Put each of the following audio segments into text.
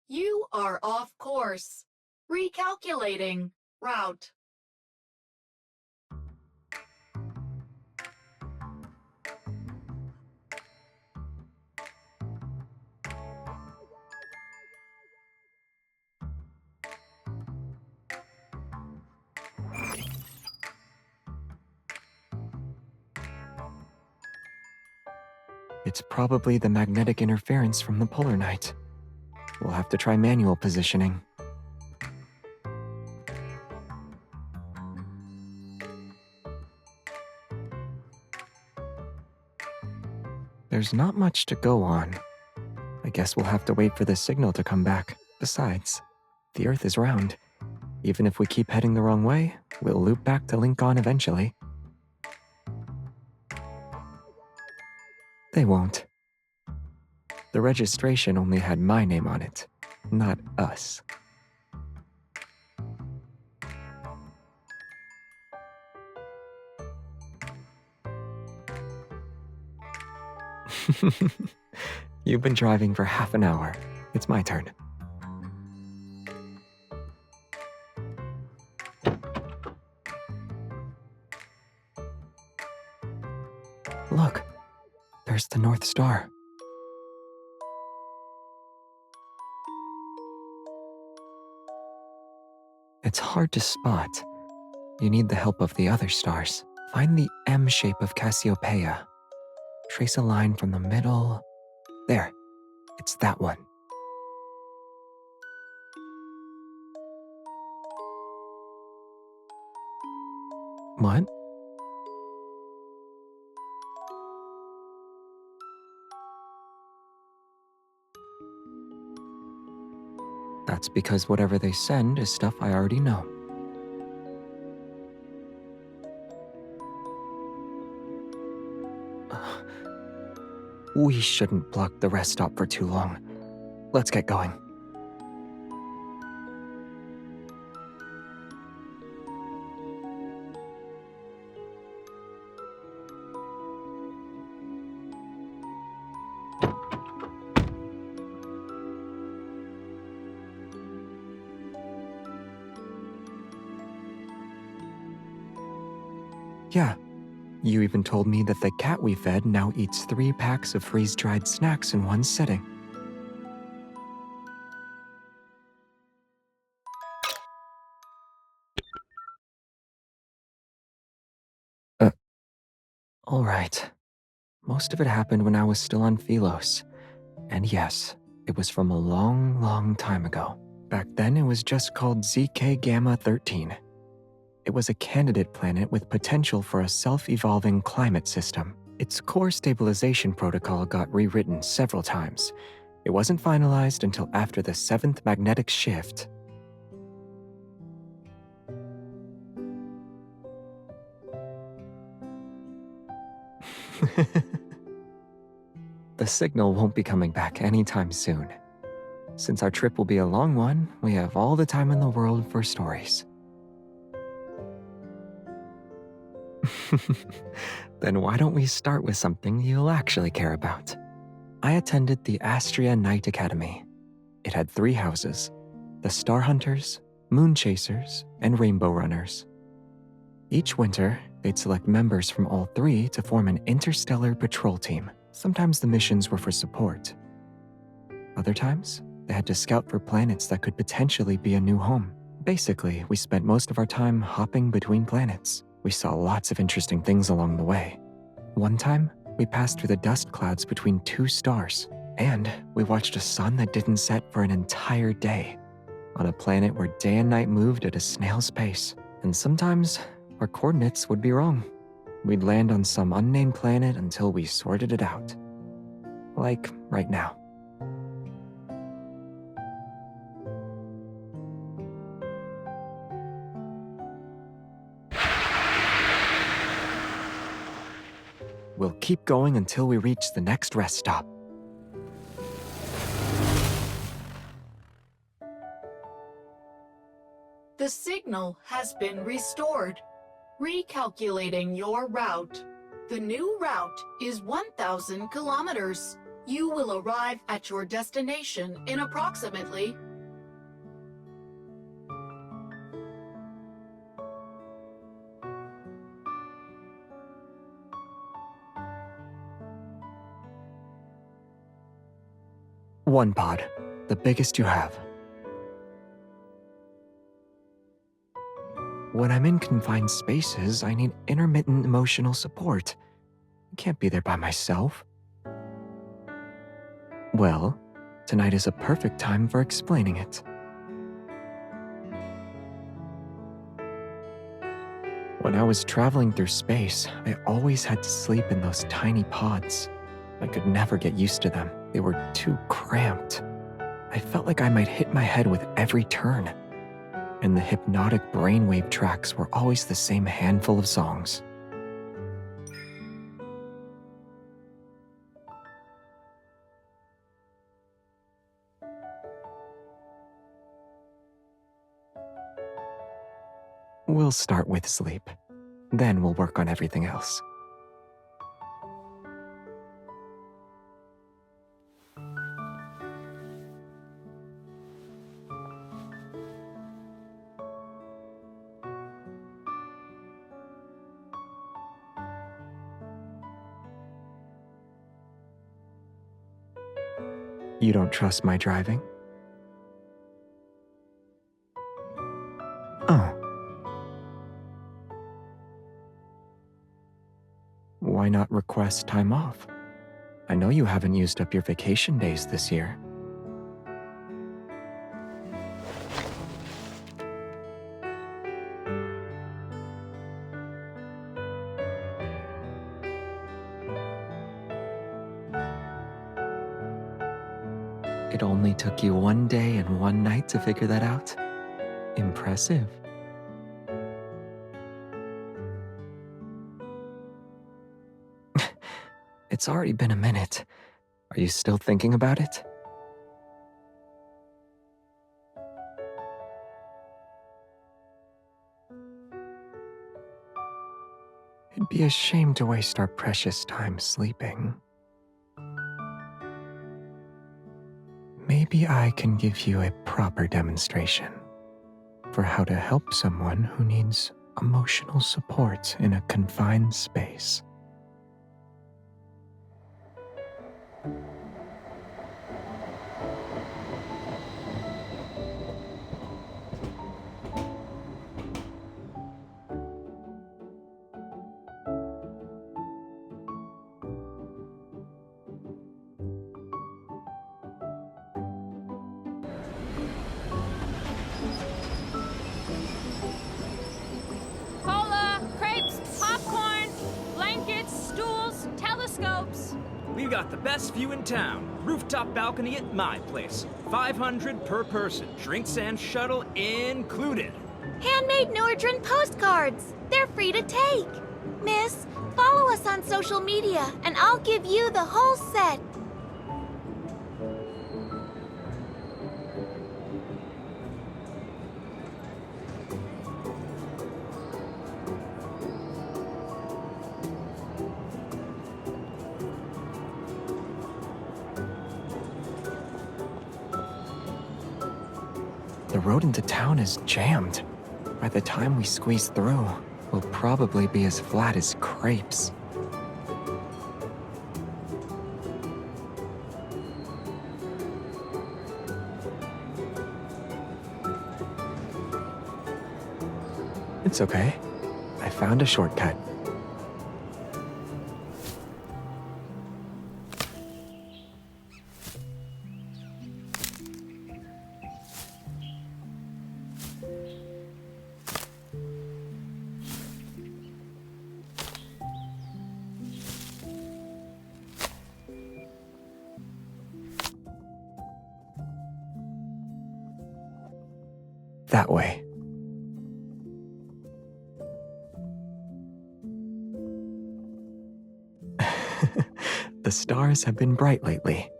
You are off course. Recalculating route. It's probably the magnetic interference from the polar night. We'll have to try manual positioning. There's not much to go on. I guess we'll have to wait for the signal to come back. Besides, the Earth is round. Even if we keep heading the wrong way, we'll loop back to Linkon eventually. They won't. The registration only had my name on it, not us. You've been driving for half an hour. It's my turn. Look, there's the North Star. It's hard to spot. You need the help of the other stars. Find the M shape of Cassiopeia. Trace a line from the middle. There, it's that one. What? That's because whatever they send is stuff I already know. We shouldn't block the rest stop for too long. Let's get going. Yeah, you even told me that the cat we fed now eats 3 packs of freeze-dried snacks in one sitting. All right. Most of it happened when I was still on Philos. And yes, it was from a long, long time ago. Back then, it was just called ZK Gamma 13. It was a candidate planet with potential for a self-evolving climate system. Its core stabilization protocol got rewritten several times. It wasn't finalized until after the 7th magnetic shift. The signal won't be coming back anytime soon. Since our trip will be a long one, we have all the time in the world for stories. Then why don't we start with something you'll actually care about? I attended the Astria Night Academy. It had 3 houses: the Star Hunters, Moon Chasers, and Rainbow Runners. Each winter, they'd select members from all 3 to form an interstellar patrol team. Sometimes the missions were for support. Other times, they had to scout for planets that could potentially be a new home. Basically, we spent most of our time hopping between planets. We saw lots of interesting things along the way. One time, we passed through the dust clouds between 2 stars, and we watched a sun that didn't set for an entire day, on a planet where day and night moved at a snail's pace. And sometimes, our coordinates would be wrong. We'd land on some unnamed planet until we sorted it out. Like right now. We'll keep going until we reach the next rest stop. The signal has been restored. Recalculating your route. The new route is 1,000 kilometers. You will arrive at your destination in approximately 1 pod, the biggest you have. When I'm in confined spaces, I need intermittent emotional support. I can't be there by myself. Well, tonight is a perfect time for explaining it. When I was traveling through space, I always had to sleep in those tiny pods. I could never get used to them. They were too cramped. I felt like I might hit my head with every turn. And the hypnotic brainwave tracks were always the same handful of songs. We'll start with sleep. Then we'll work on everything else. You don't trust my driving? Oh. Why not request time off? I know you haven't used up your vacation days this year. It only took you 1 day and 1 night to figure that out? Impressive. It's already been a minute. Are you still thinking about it? It'd be a shame to waste our precious time sleeping. Maybe I can give you a proper demonstration for how to help someone who needs emotional support in a confined space. Cola, crepes, popcorn, blankets, stools, telescopes. We got the best view in town. Rooftop balcony at my place. 500 per person. Drinks and shuttle included. Handmade Nordrin postcards. They're free to take. Miss, follow us on social media and I'll give you the whole set. The road into town is jammed. By the time we squeeze through, we'll probably be as flat as crepes. It's okay. I found a shortcut. That way. The stars have been bright lately.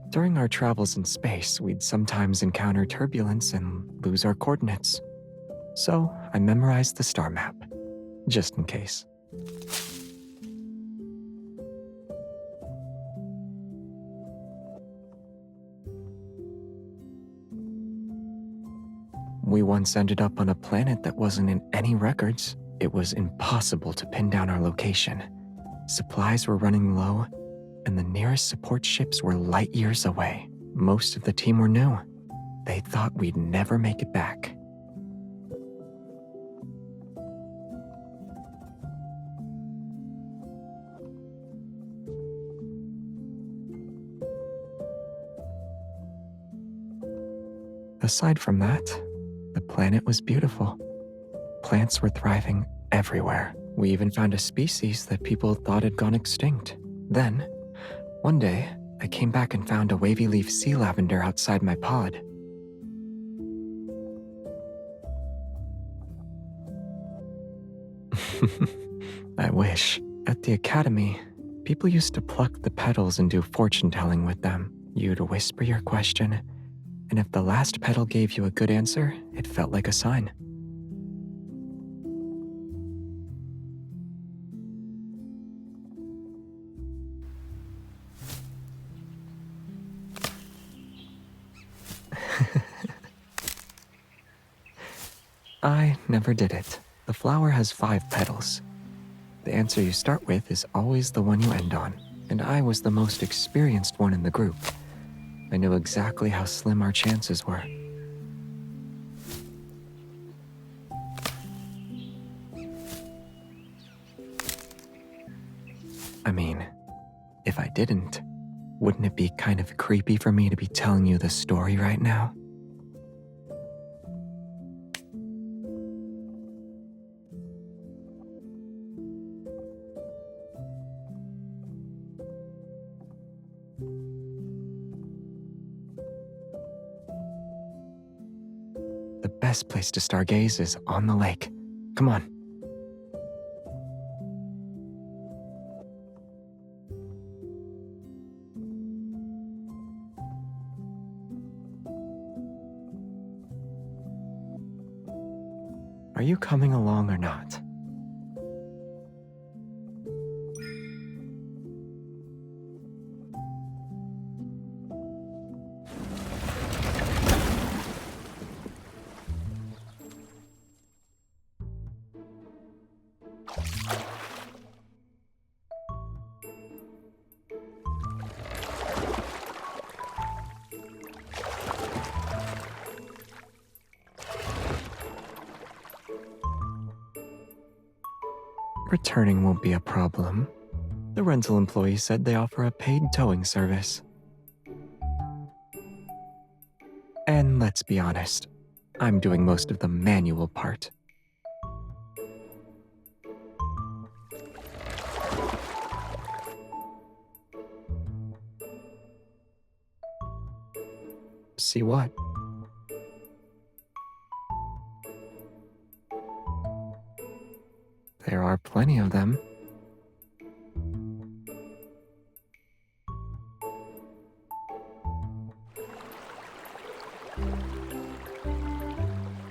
During our travels in space, we'd sometimes encounter turbulence and lose our coordinates. So I memorized the star map, just in case. We once ended up on a planet that wasn't in any records. It was impossible to pin down our location. Supplies were running low, and the nearest support ships were light years away. Most of the team were new. They thought we'd never make it back. Aside from that, the planet was beautiful. Plants were thriving everywhere. We even found a species that people thought had gone extinct. Then, one day, I came back and found a wavy leaf sea lavender outside my pod. I wish. At the academy, people used to pluck the petals and do fortune-telling with them. You'd whisper your question, and if the last petal gave you a good answer, it felt like a sign. I never did it. The flower has 5 petals. The answer you start with is always the one you end on, and I was the most experienced one in the group. I knew exactly how slim our chances were. I mean, if I didn't, wouldn't it be kind of creepy for me to be telling you the story right now? The best place to stargaze is on the lake. Come on. Are you coming along or not? Returning won't be a problem. The rental employee said they offer a paid towing service. And let's be honest, I'm doing most of the manual part. See what? There are plenty of them.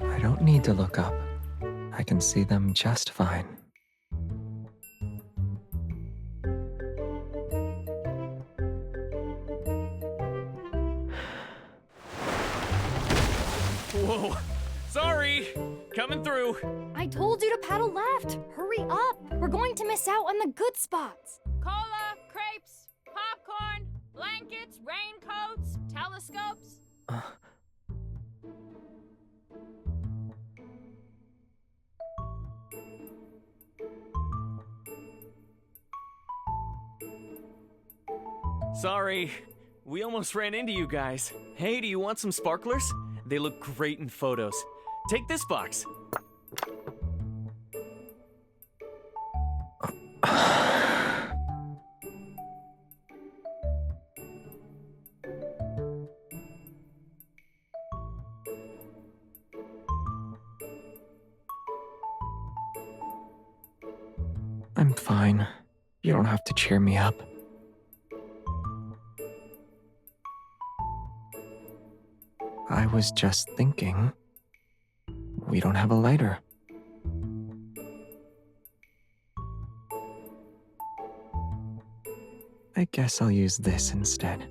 I don't need to look up. I can see them just fine. Whoa! Sorry! Coming through! I told you to paddle left. Hurry up. We're going to miss out on the good spots. Cola, crepes, popcorn, blankets, raincoats, telescopes. Sorry, we almost ran into you guys. Hey, do you want some sparklers? They look great in photos. Take this box. I'm fine. You don't have to cheer me up. I was just thinking, we don't have a lighter. I guess I'll use this instead.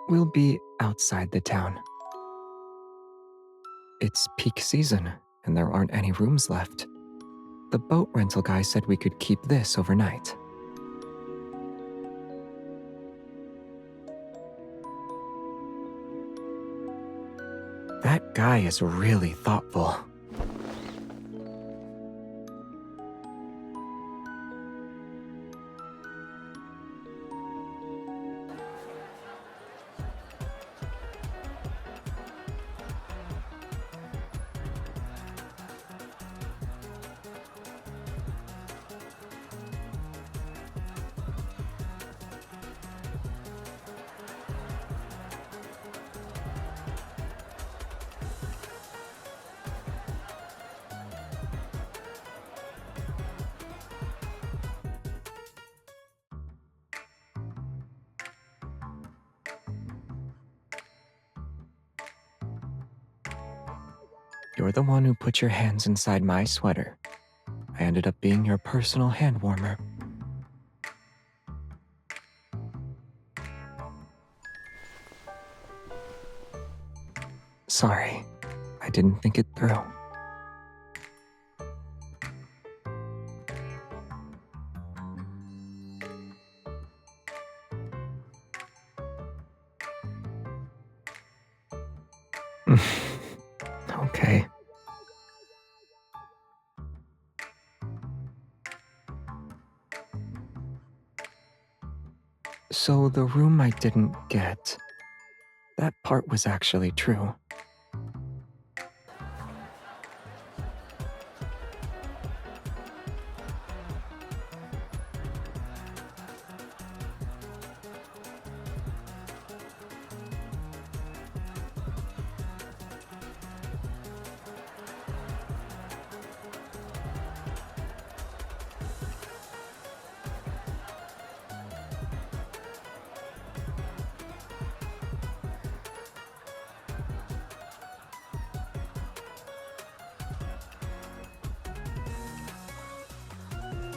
We'll be outside the town. It's peak season, and there aren't any rooms left. The boat rental guy said we could keep this overnight. That guy is really thoughtful. You're the one who put your hands inside my sweater. I ended up being your personal hand warmer. Sorry, I didn't think it through. Okay. So the room I didn't get, that part was actually true.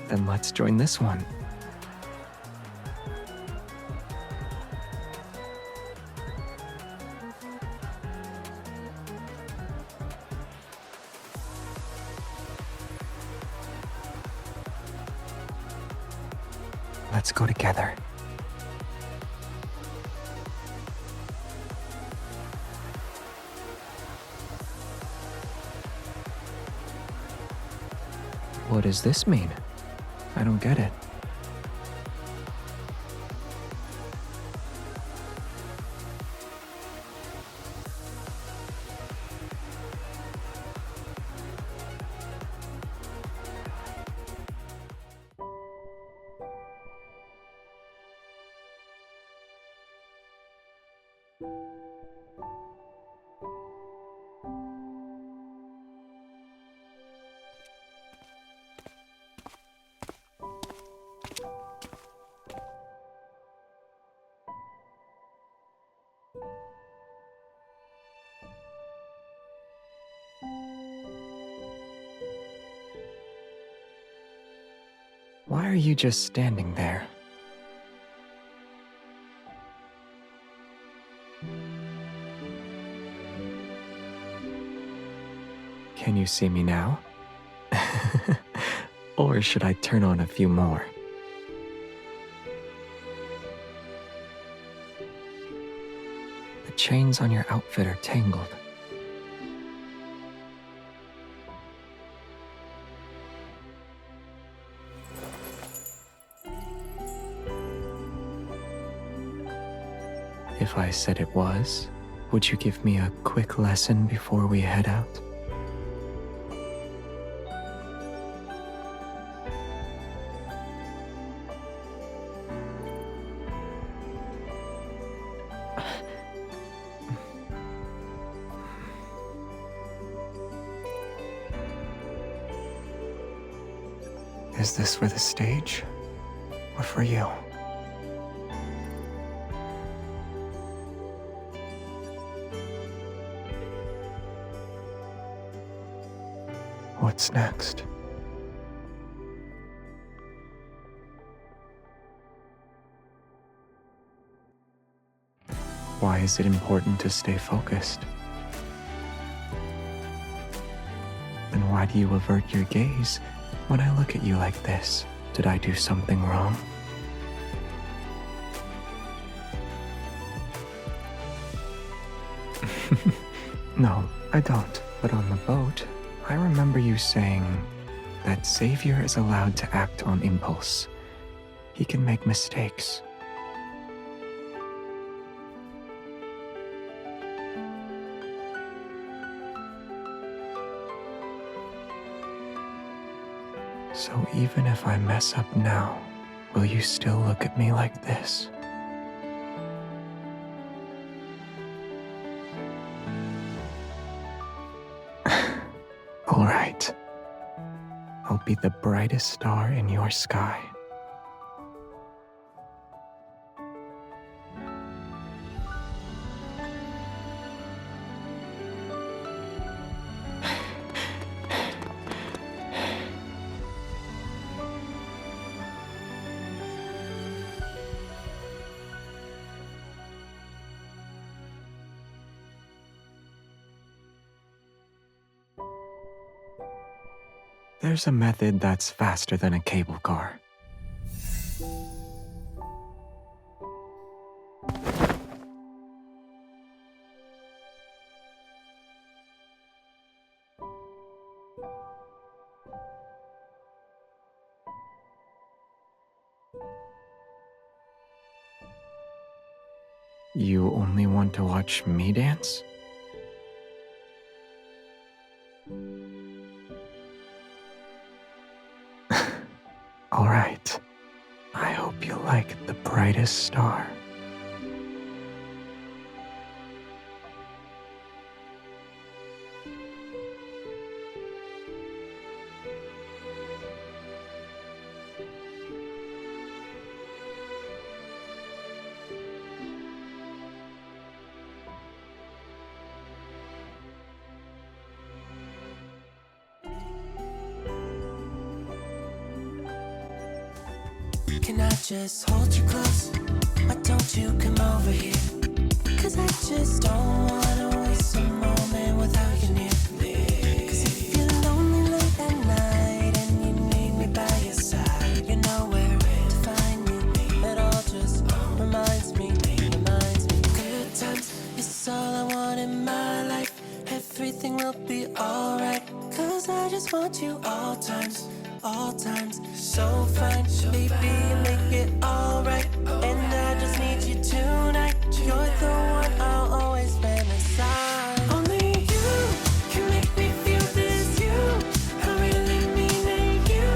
Then let's join this one. Let's go together. What does this mean? I don't get it. Why are you just standing there? Can you see me now? Or should I turn on a few more? The chains on your outfit are tangled. If I said it was, would you give me a quick lesson before we head out? Is this for the stage, or for you? What's next? Why is it important to stay focused? And why do you avert your gaze when I look at you like this? Did I do something wrong? No, I don't. But on the boat, I remember you saying that Xavier is allowed to act on impulse. He can make mistakes. So even if I mess up now, will you still look at me like this? All right. I'll be the brightest star in your sky. There's a method that's faster than a cable car. You only want to watch me dance? All right. I hope you like the brightest star. Can I just hold you close? Why don't you come over here? 'Cause I just don't wanna waste a moment without you near me. 'Cause if you're lonely late at night and you need me by your side, you know where to find me. It all just reminds me. Good times is all I want in my life. Everything will be alright. 'Cause I just want you all times. So fine, baby, make it alright. And I just need you tonight. You're the one I'll always fantasize. Only you can make me feel this. You, I really mean it. You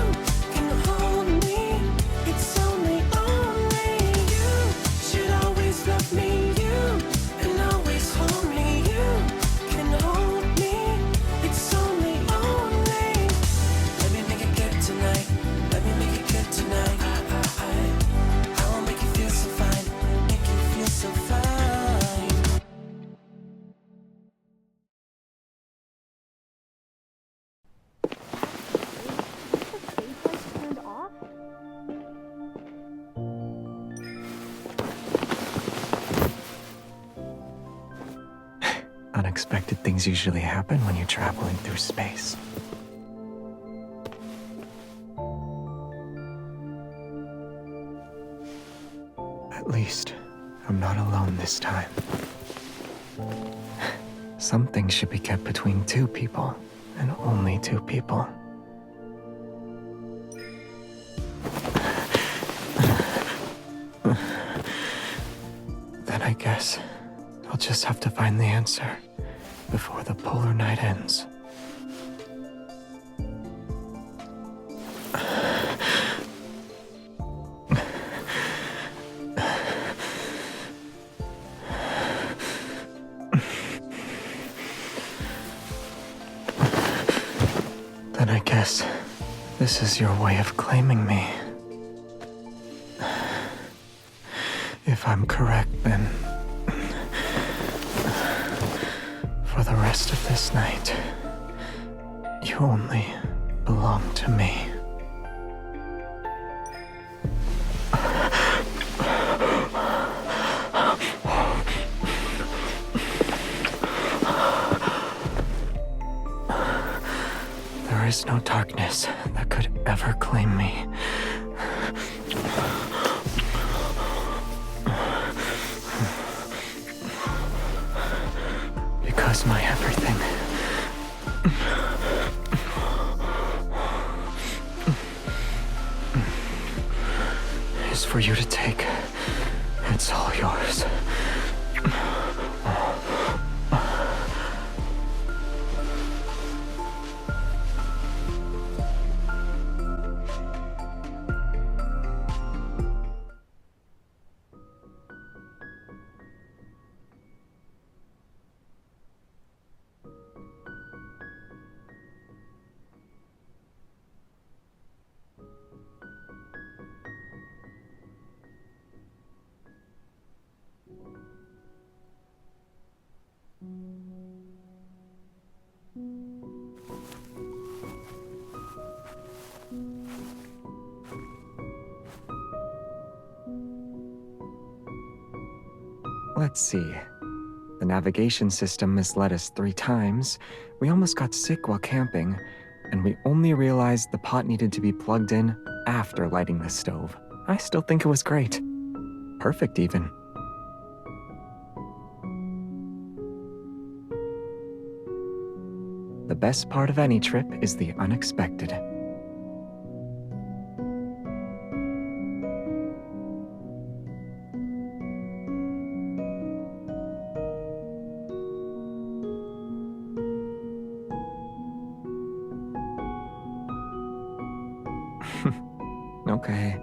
can hold me. It's only you should always love me. You can always hold me. You can hold me. It's only. Let me make it good tonight. Let me make it good tonight. I will make you feel so fine. Make you feel so fine. Turned off? Unexpected things usually happen when you're traveling through space. At least, I'm not alone this time. Some things should be kept between two people, and only two people. Then I guess I'll just have to find the answer before the polar night ends. Then I guess this is your way of claiming me. If I'm correct, then for the rest of this night, you only belong to me. is no darkness that could ever claim me. Because my everything is for you to take. It's all yours. Let's see. The navigation system misled us 3 times, we almost got sick while camping, and we only realized the pot needed to be plugged in after lighting the stove. I still think it was great. Perfect, even. The best part of any trip is the unexpected. Okay,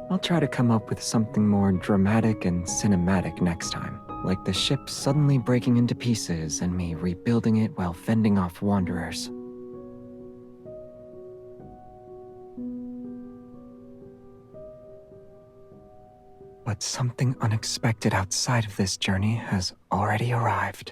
I'll try to come up with something more dramatic and cinematic next time, like the ship suddenly breaking into pieces and me rebuilding it while fending off wanderers. But something unexpected outside of this journey has already arrived.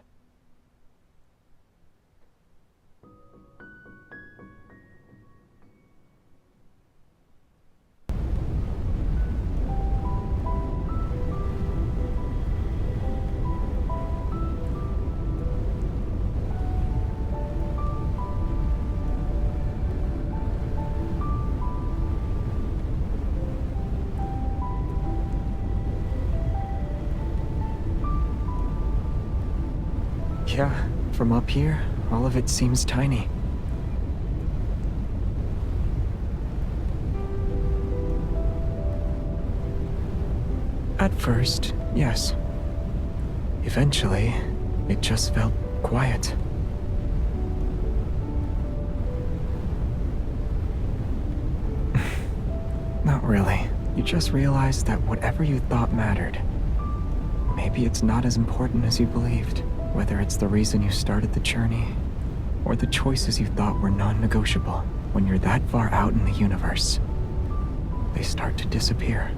Yeah, from up here, all of it seems tiny. At first, yes. Eventually, it just felt quiet. Not really. You just realize that whatever you thought mattered, maybe it's not as important as you believed. Whether it's the reason you started the journey, or the choices you thought were non-negotiable, when you're that far out in the universe, they start to disappear.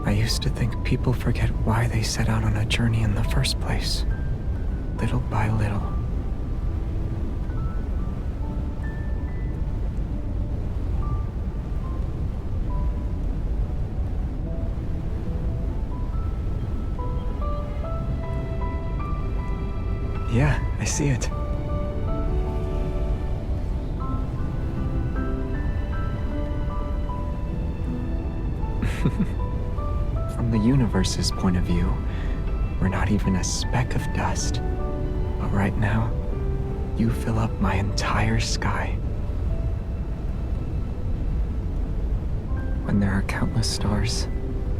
I used to think people forget why they set out on a journey in the first place, little by little. Yeah, I see it. From the universe's point of view, we're not even a speck of dust. But right now, you fill up my entire sky. When there are countless stars,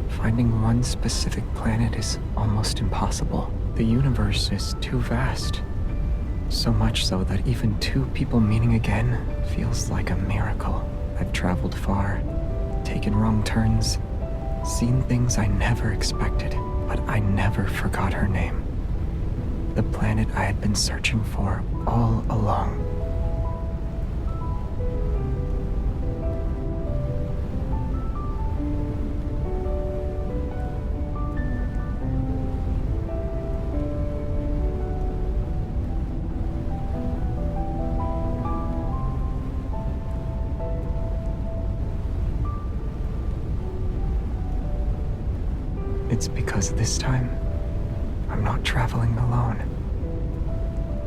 finding one specific planet is almost impossible. The universe is too vast. So much so that even 2 people meeting again feels like a miracle. I've traveled far, taken wrong turns, seen things I never expected, but I never forgot her name. The planet I had been searching for all along. It's because this time, I'm not traveling alone.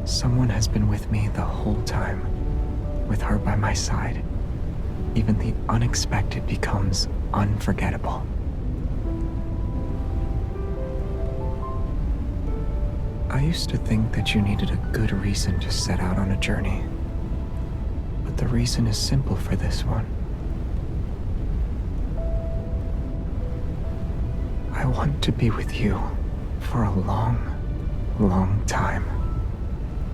Someone has been with me the whole time, with her by my side. Even the unexpected becomes unforgettable. I used to think that you needed a good reason to set out on a journey. But the reason is simple for this one. I want to be with you for a long, long time.